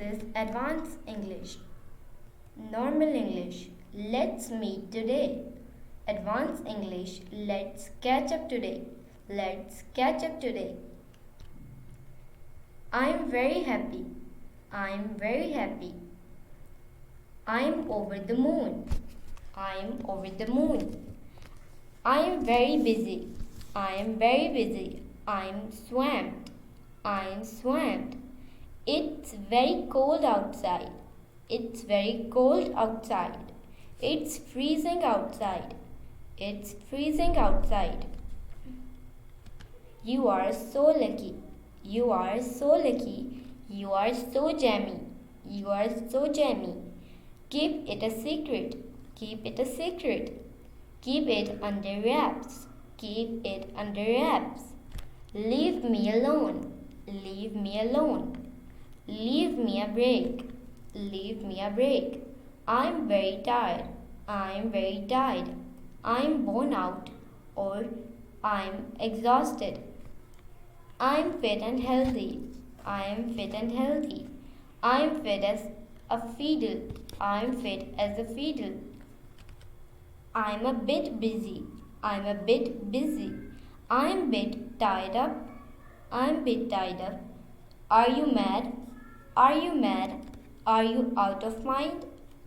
is advanced English. Normal English, let's meet today. Advanced English, let's catch up today. Let's catch up today. I'm very happy. I'm very happy. I'm over the moon. I'm over the moon. I'm very busy. I'm very busy. I'm swamped. I'm swamped. It's very cold outside. It's very cold outside. It's freezing outside. It's freezing outside. You are so lucky. You are so lucky. You are so jammy. You are so jammy. Keep it a secret. Keep it a secret. Keep it under wraps. Keep it under wraps. Leave me alone. Leave me alone. Leave me a break. Leave me a break. I'm very tired. I'm very tired. I'm worn out or I'm exhausted. I'm fit and healthy. I'm fit and healthy. I'm fit as a fiddle. I'm fit as a fiddle. I'm a bit busy. I'm a bit busy. I'm a bit tied up. I'm a bit tied up. Are you mad? Are you mad? Are you out of mind?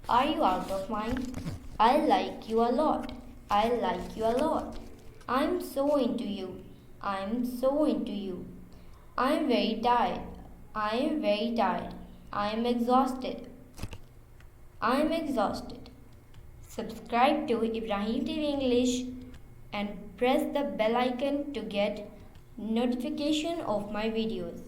Are you out of mind? I like you a lot. I like you a lot. I'm so into you. I'm so into you. I'm very tired. I'm very tired. I'm exhausted. I'm exhausted. Subscribe to Ibrahim TV English and press the bell icon to get notification of my videos.